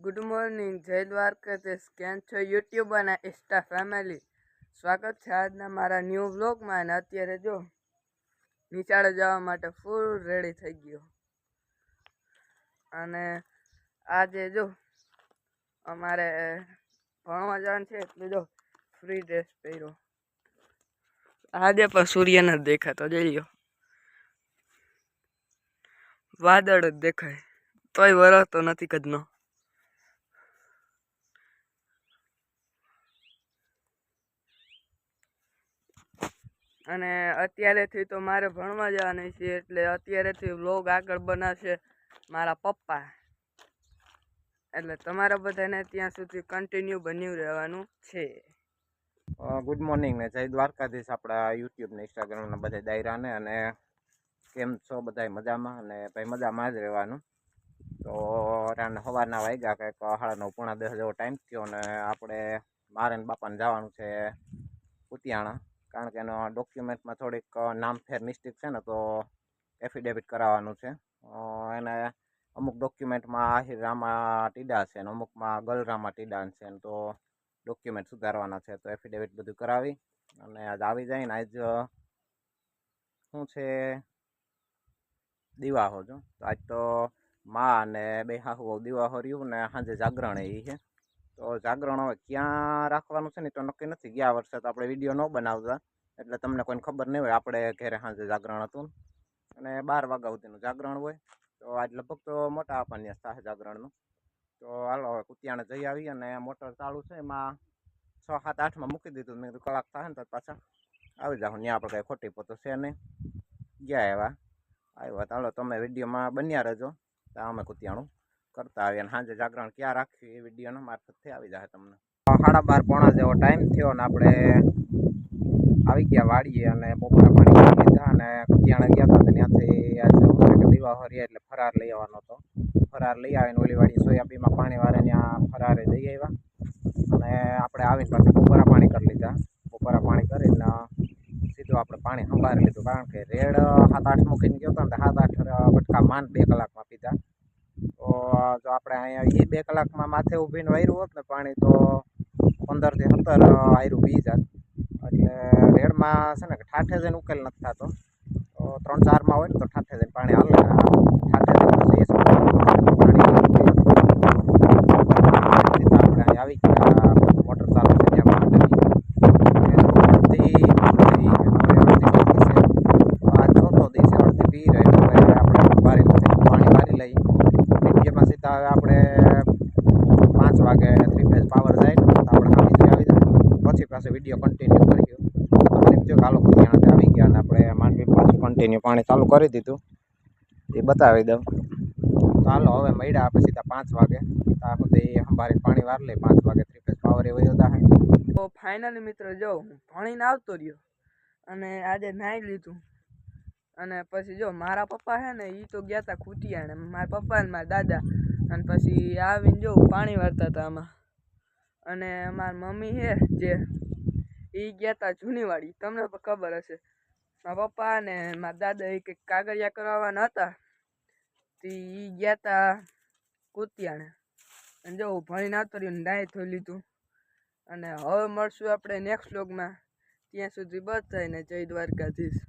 Good morning, જય દ્વારકાધીશ. કેમ છો યુટ્યુબ અને ઇન્સ્ટા ફેમિલી? સ્વાગત છે આજના મારા ન્યૂ વ્લોગમાં. અને અત્યારે જો નિશાળે જવા માટે ફૂલ રેડી થઈ ગયો. અને આજે જો અમારે ભણવા જવાનું છે એટલે જો ફ્રી ડ્રેસ પહેર્યો. આજે પણ સૂર્ય નથી દેખાતો, જોઈ લો, વાદળ જ દેખાય, તોય વરસતો નથી કદનો. અને અત્યારેથી તો મારે ભણવા જવાની છે એટલે અત્યારેથી વ્લોગ આગળ બનાવશે મારા પપ્પા. એટલે તમારા બધાને ત્યાં સુધી કન્ટિન્યુ બન્યું રહેવાનું છે. ગુડ મોર્નિંગ ને જય દ્વારકાધીશ આપણા યુટ્યુબ ને ઇન્સ્ટાગ્રામના બધા દાયરાને. અને કેમ છો બધા? મજામાં? અને ભાઈ મજામાં જ રહેવાનું. તો સવારના વાગ્યા કંઈક 9:30 પોણા 10 જેવો ટાઈમ થયો અને આપણે મારે ને બાપાને જવાનું છે કુતિયાણા. કારણ કે એનો ડોક્યુમેન્ટમાં થોડીક નામ ફેર મિસ્ટેક છે ને, તો એફિડેવિટ કરાવવાનું છે. એને અમુક ડોક્યુમેન્ટમાં આહિરામાં ટીડા છે અને અમુકમાં ગલરામાં ટીડા છે, તો ડોક્યુમેન્ટ સુધારવાના છે. તો એફિડેવિટ બધું કરાવી અને આજ આવી જાય ને. આજ શું છે, દિવાહો જો. તો આજ તો માં અને બે હાહુ દિવાહો રહ્યું ને સાંજે જાગરણ એ છે. તો જાગરણ હવે ક્યાં રાખવાનું છે ને તો નક્કી નથી. ગયા વર્ષે તો આપણે વિડીયો ન બનાવતા એટલે તમને કોઈને ખબર નહીં હોય. આપણે ઘરે સાંજે જાગરણ હતું અને 12 વાગ્યા સુધીનું જાગરણ હોય. તો આજ લગભગ તો મોટા આપણને થાય જાગરણનું. તો હાલો હવે કુતિયાણે જઈ આવી. અને મોટર ચાલુ છે, એમાં 6, 7, 8માં મૂકી દીધું. મેં કીધું કલાક થાય ને તો પાછા આવી જાવ. ત્યાં આપણે કંઈ ખોટી પોતો છે નહીં. ગયા એવા આવ્યા. ચાલો તમે વિડીયોમાં બન્યા રહેજો. તો અમે કુતિયાણું કરતા આવીએ. અને સાંજે જાગરણ ક્યાં રાખ્યું એ વિડીયોના મારફતથી આવી જાય તમને. 12:30 પોણા જેવો ટાઈમ થયો ને આપણે આવી ગયા વાડીએ. અને બપોરા પાણી કરી લીધા અને કુતિયાણા ગયા હતા. ત્યાંથી આજે દિવાહો રહ્યા એટલે ફરાર લઈ આવવાનો હતો. ફરાર લઈ આવીને ઓલી વાડી સોયાબીનમાં પાણી વાળે ત્યાં ફરારે દઈ આવ્યા. અને આપણે આવીને પાછું બપોરા પાણી કરી લીધા. બપોરા પાણી કરીને સીધું આપણે પાણી સંભાળી લીધું. કારણ કે રેડ 7-8 મૂકીને ગયો હતો ને 7-8 બટકા માંડ 2 કલાકમાં પીધા. તો જો આપણે અહીંયા 2 કલાકમાં માથે ઊભીને વાર્યું હોત ને પાણી, તો 15 થી 17 આયરું પી જાત. એટલે રેડમાં છે ને કે ઠાઠે જઈને ઉકેલ નથી થતો. તો 3-4માં હોય ને તો ઠાઠે જઈને પાણી હાલે. ઠાઠે જઈને પછી પાણી આપણે આવી ગયા. મોટર ચાલુ છે ત્યાં ચોથો દી છે. અડધી પી રહે એટલે આપણે પાણી વારી લઈએ. વિડીયોમાં સીધા આપણે 5 વાગે 3 ફેઝ પાવર જાય ને તો આપણે આવી જાય. પછી પાછું વિડીયો કન્ટિન્યુ કર્યો. એમ થયું કે હાલો કુતિયાણાથી આવી ગયા અને આપણે માંડવી પાછું કન્ટિન્યુ પાણી ચાલુ કરી દીધું. એ બતાવી દઉં. તો હાલો હવે મળ્યા આપણે સીધા 5 વાગે. ત્યાં સુધી સંભાળીને પાણી વાર લઈ. 5 વાગે 3 ફેઝ પાવર એ વયો જાય. તો ફાઇનલી મિત્રો જો હું ભણીને આવતો રહ્યો અને આજે નાહી લીધું. અને પછી જો મારા પપ્પા છે ને, એ તો ગયા હતા કુતિયાણે, મારા પપ્પા ને મારા દાદા. અને પછી આવીને જો પાણી વારતા હતા આમાં. અને મારી મમ્મી છે જે, એ ગયા હતા જૂનીવાડી. તમને ખબર હશે, મારા પપ્પા ને મારા દાદા એ કંઈક કાગળિયા કરાવવાના હતા. તે એ ગયા હતા કુતિયાણે. અને જો હું ભણીને આવતો રહ્યો, નાહી ધોઈ લીધું. અને હવે મળશું આપણે નેક્સ્ટ વ્લોગમાં. ત્યાં સુધી બધાને જય દ્વારકાધીશ.